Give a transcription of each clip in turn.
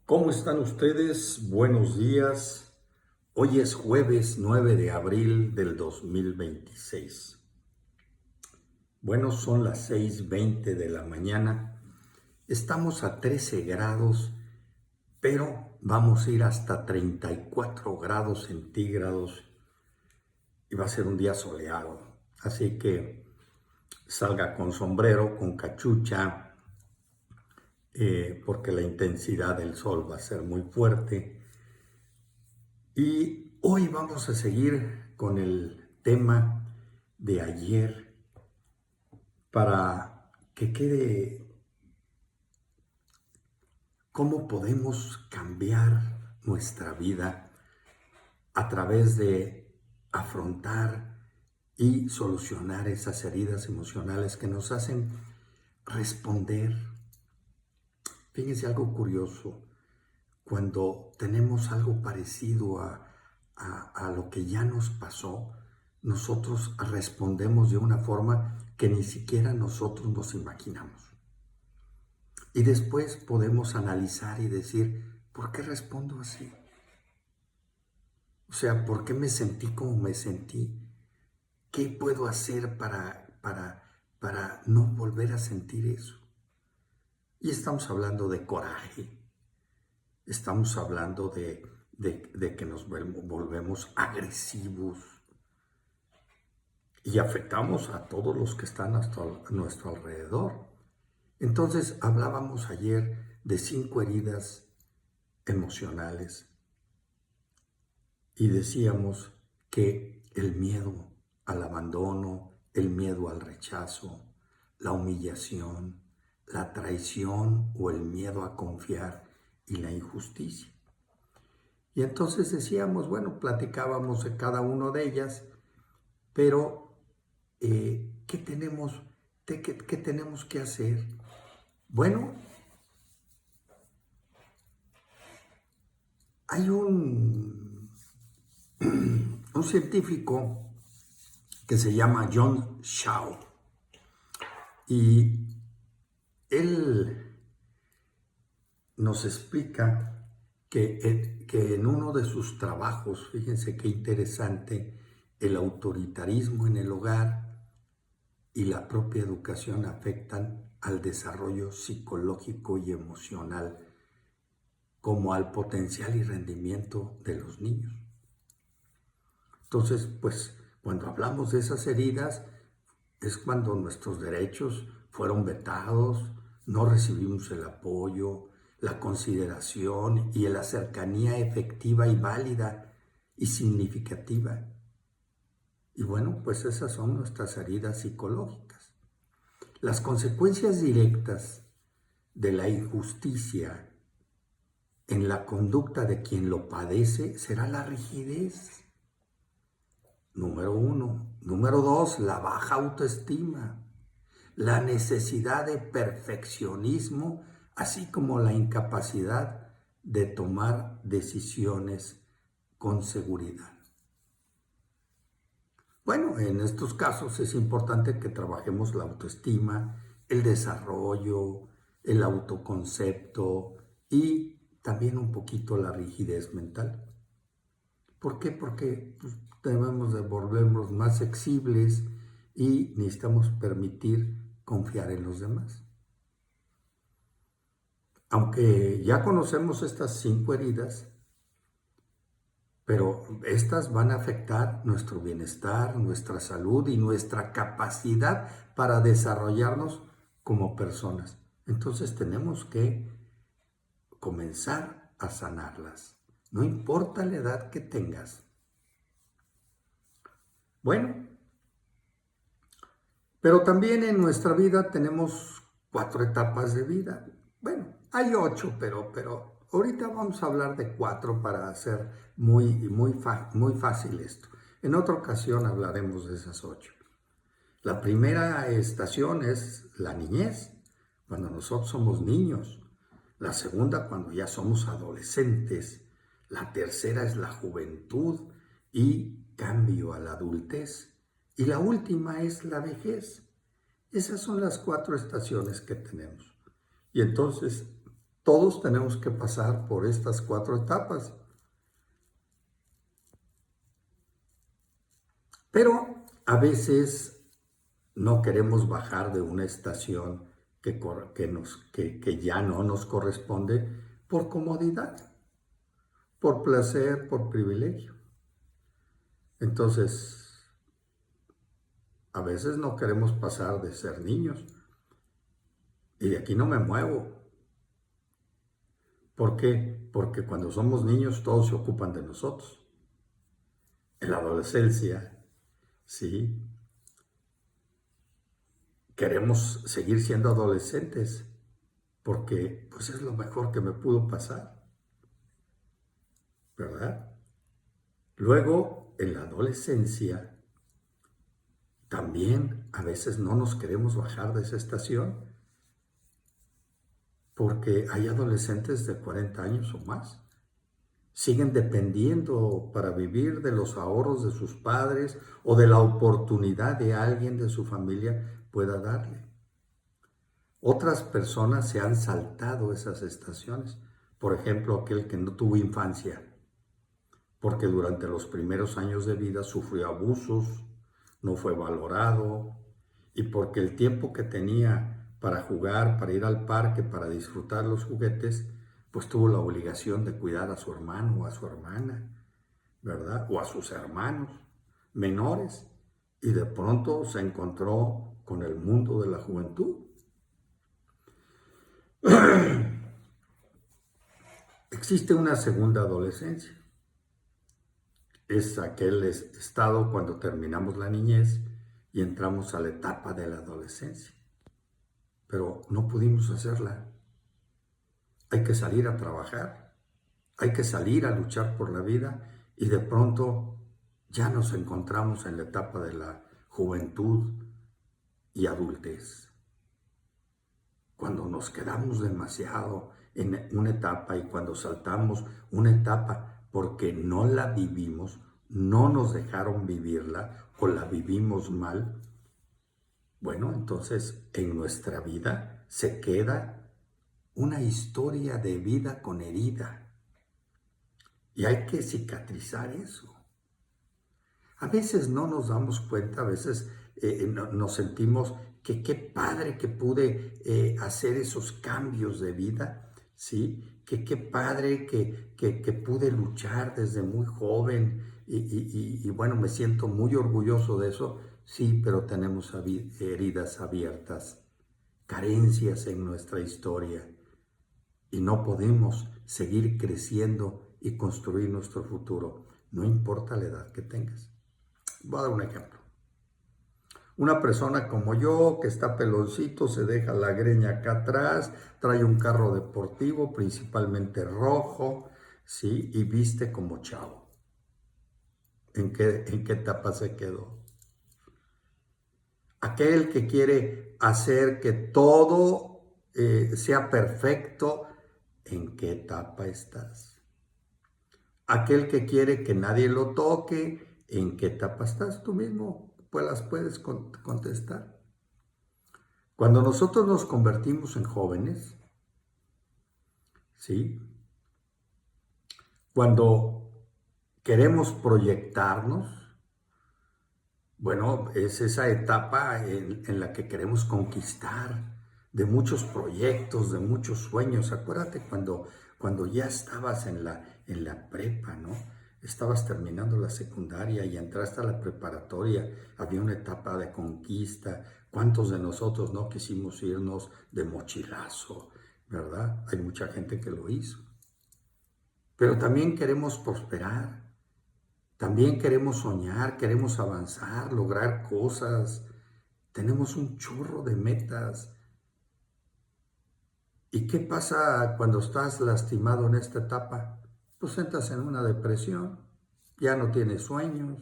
¿Cómo están ustedes? Buenos días. Hoy es jueves 9 de abril del 2026. Bueno, son las 6:20 de la mañana. Estamos a 13 grados, pero vamos a ir hasta 34 grados centígrados y va a ser un día soleado. Así que salga con sombrero, con cachucha, porque la intensidad del sol va a ser muy fuerte. Y hoy vamos a seguir con el tema de ayer para que quede cómo podemos cambiar nuestra vida a través de afrontar y solucionar esas heridas emocionales que nos hacen responder. Fíjense algo curioso, cuando tenemos algo parecido a lo que ya nos pasó, nosotros respondemos de una forma que ni siquiera nosotros nos imaginamos. Y después podemos analizar y decir, ¿por qué respondo así? O sea, ¿por qué me sentí como me sentí? ¿Qué puedo hacer para no volver a sentir eso? Y estamos hablando de coraje. Estamos hablando de que nos volvemos agresivos y afectamos a todos los que están a nuestro alrededor. Entonces hablábamos ayer de 5 heridas emocionales y decíamos que el miedo al abandono, el miedo al rechazo, la humillación, la traición o el miedo a confiar y la injusticia. Y entonces decíamos, bueno, platicábamos de cada una de ellas, pero ¿qué tenemos, qué tenemos que hacer? Bueno, hay un científico que se llama John Shaw y él nos explica que en uno de sus trabajos, fíjense qué interesante, el autoritarismo en el hogar y la propia educación afectan al desarrollo psicológico y emocional, como al potencial y rendimiento de los niños. Entonces, pues, cuando hablamos de esas heridas, es cuando nuestros derechos fueron vetados, no recibimos el apoyo, la consideración y la cercanía efectiva y válida y significativa. Y bueno, pues esas son nuestras heridas psicológicas. Las consecuencias directas de la injusticia en la conducta de quien lo padece será la rigidez. Número 1. Número 2, la baja autoestima, la necesidad de perfeccionismo, así como la incapacidad de tomar decisiones con seguridad. Bueno, en estos casos es importante que trabajemos la autoestima, el desarrollo, el autoconcepto y también un poquito la rigidez mental. ¿Por qué? Porque debemos de volvernos más flexibles y necesitamos permitir confiar en los demás. Aunque ya conocemos estas 5 heridas, pero estas van a afectar nuestro bienestar, nuestra salud y nuestra capacidad para desarrollarnos como personas. Entonces tenemos que comenzar a sanarlas, no importa la edad que tengas. Bueno, pero también en nuestra vida tenemos 4 etapas de vida. Bueno, hay 8, pero ahorita vamos a hablar de 4 para hacer muy fácil esto. En otra ocasión hablaremos de esas 8. La primera estación es la niñez, cuando nosotros somos niños. La segunda, cuando ya somos adolescentes. La tercera es la juventud y cambio a la adultez. Y la última es la vejez. Esas son las 4 estaciones que tenemos. Y entonces Todos tenemos que pasar por estas 4 etapas. Pero a veces no queremos bajar de una estación que ya no nos corresponde por comodidad, por placer, por privilegio. Entonces, a veces no queremos pasar de ser niños y de aquí no me muevo. ¿Por qué? Porque cuando somos niños todos se ocupan de nosotros. En la adolescencia, sí, queremos seguir siendo adolescentes porque pues es lo mejor que me pudo pasar, ¿verdad? Luego, en la adolescencia, también a veces no nos queremos bajar de esa estación porque hay adolescentes de 40 años o más. Siguen dependiendo para vivir de los ahorros de sus padres o de la oportunidad de alguien de su familia pueda darle. Otras personas se han saltado esas estaciones. Por ejemplo, aquel que no tuvo infancia, porque durante los primeros años de vida sufrió abusos, no fue valorado, y porque el tiempo que tenía para jugar, para ir al parque, para disfrutar los juguetes, pues tuvo la obligación de cuidar a su hermano o a su hermana, ¿verdad? O a sus hermanos menores, y de pronto se encontró con el mundo de la juventud. Existe una segunda adolescencia. Es aquel estado cuando terminamos la niñez y entramos a la etapa de la adolescencia. Pero no pudimos hacerla. Hay que salir a trabajar, hay que salir a luchar por la vida y de pronto ya nos encontramos en la etapa de la juventud y adultez. Cuando nos quedamos demasiado en una etapa y cuando saltamos una etapa porque no la vivimos, no nos dejaron vivirla o la vivimos mal, bueno, entonces en nuestra vida se queda una historia de vida con herida y hay que cicatrizar eso. A veces no nos damos cuenta, a veces nos sentimos que qué padre que pude hacer esos cambios de vida, ¿sí? Que qué padre que pude luchar desde muy joven y bueno, me siento muy orgulloso de eso, sí, pero tenemos heridas abiertas, carencias en nuestra historia y no podemos seguir creciendo y construir nuestro futuro, no importa la edad que tengas. Voy a dar un ejemplo. Una persona como yo, que está peloncito, se deja la greña acá atrás, trae un carro deportivo, principalmente rojo, ¿sí? Y viste como chavo. ¿En qué etapa se quedó? Aquel que quiere hacer que todo sea perfecto, ¿en qué etapa estás? Aquel que quiere que nadie lo toque, ¿en qué etapa estás tú mismo? Pues las puedes contestar. Cuando nosotros nos convertimos en jóvenes, ¿sí? Cuando queremos proyectarnos, bueno, es esa etapa en la que queremos conquistar de muchos proyectos, de muchos sueños. Acuérdate cuando ya estabas en la prepa, ¿no? Estabas terminando la secundaria y entraste a la preparatoria, había una etapa de conquista. ¿Cuántos de nosotros no quisimos irnos de mochilazo, verdad? Hay mucha gente que lo hizo. Pero también queremos prosperar. También queremos soñar, queremos avanzar, lograr cosas. Tenemos un chorro de metas. ¿Y qué pasa cuando estás lastimado en esta etapa? Pues entras en una depresión, ya no tienes sueños,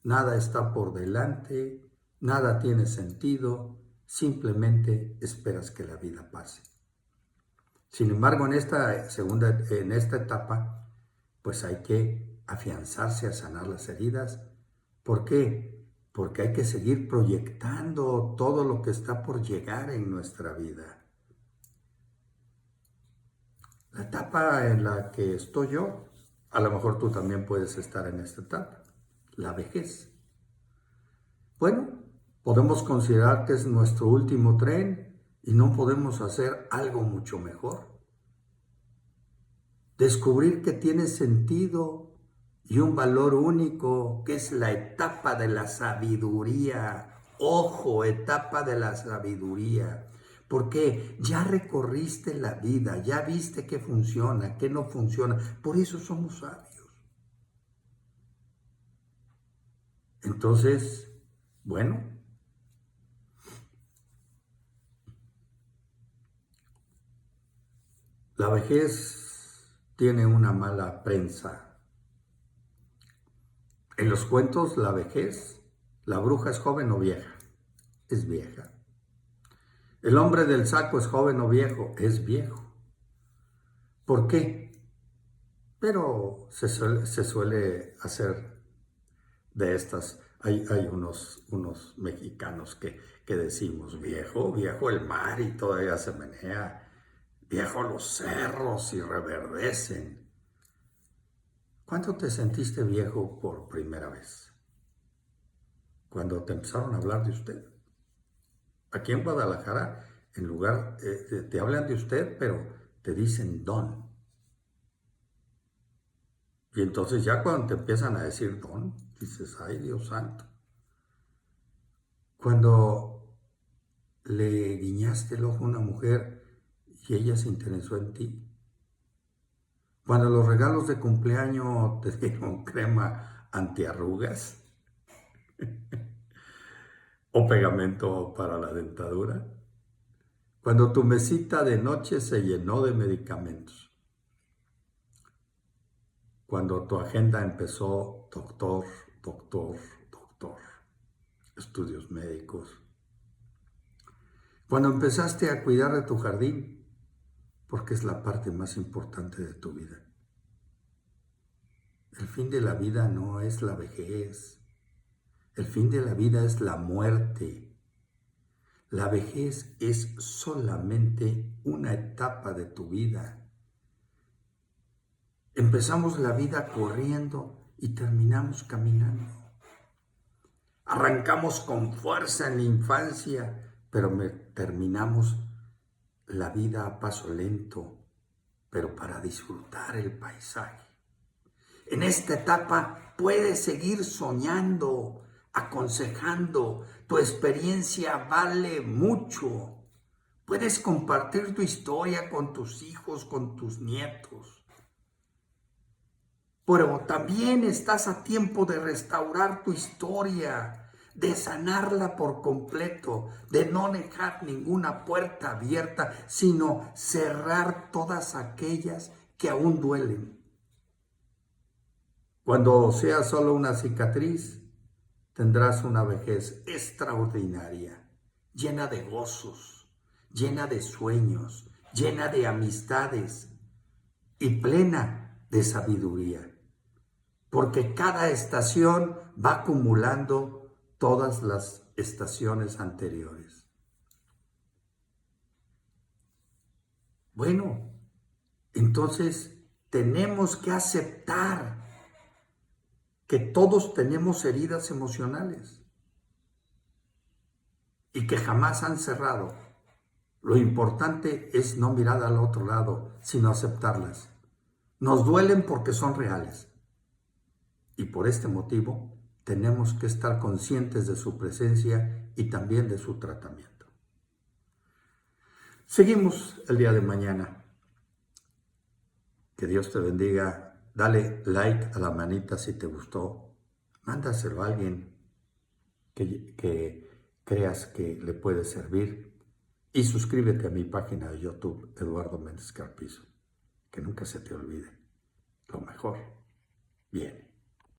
nada está por delante, nada tiene sentido, simplemente esperas que la vida pase. Sin embargo, en esta etapa, pues hay que afianzarse a sanar las heridas. ¿Por qué? Porque hay que seguir proyectando todo lo que está por llegar en nuestra vida. etapa en la que estoy yo, a lo mejor tú también puedes estar en esta etapa, la vejez. Bueno, podemos considerar que es nuestro último tren y no podemos hacer algo mucho mejor. Descubrir que tiene sentido y un valor único, que es la etapa de la sabiduría. Ojo, etapa de la sabiduría. Porque ya recorriste la vida, ya viste qué funciona, qué no funciona. Por eso somos sabios. Entonces, bueno, la vejez tiene una mala prensa. En los cuentos, la vejez, la bruja es joven o vieja. Es vieja. El hombre del saco es joven o viejo. Es viejo. ¿Por qué? Pero se suele hacer de estas. Hay unos mexicanos que decimos, viejo, viejo el mar y todavía se menea. Viejo los cerros y reverdecen. ¿Cuándo te sentiste viejo por primera vez? Cuando te empezaron a hablar de usted. Aquí en Guadalajara, en lugar, te hablan de usted, pero te dicen don. Y entonces ya cuando te empiezan a decir don, dices, ay Dios santo. Cuando le guiñaste el ojo a una mujer y ella se interesó en ti. Cuando los regalos de cumpleaños te dieron crema antiarrugas o pegamento para la dentadura. Cuando tu mesita de noche se llenó de medicamentos. Cuando tu agenda empezó doctor, doctor, doctor, estudios médicos. Cuando empezaste a cuidar de tu jardín, porque es la parte más importante de tu vida. El fin de la vida no es la vejez. El fin de la vida es la muerte. La vejez es solamente una etapa de tu vida. Empezamos la vida corriendo y terminamos caminando. Arrancamos con fuerza en la infancia, pero terminamos la vida a paso lento, pero para disfrutar el paisaje. En esta etapa puedes seguir soñando, aconsejando. Tu experiencia vale mucho. Puedes compartir tu historia con tus hijos, con tus nietos. Pero también estás a tiempo de restaurar tu historia, de sanarla por completo, de no dejar ninguna puerta abierta, sino cerrar todas aquellas que aún duelen. Cuando sea solo una cicatriz, tendrás una vejez extraordinaria, llena de gozos, llena de sueños, llena de amistades y plena de sabiduría. Porque cada estación va acumulando todas las estaciones anteriores. Bueno, entonces tenemos que aceptar que todos tenemos heridas emocionales y que jamás han cerrado. Lo importante es no mirar al otro lado, sino aceptarlas. Nos duelen porque son reales. Y por este motivo tenemos que estar conscientes de su presencia y también de su tratamiento. Seguimos el día de mañana. Que Dios te bendiga. Dale like a la manita si te gustó. Mándaselo a alguien que creas que le puede servir. Y suscríbete a mi página de YouTube, Eduardo Méndez Carpizo. Que nunca se te olvide. Lo mejor viene.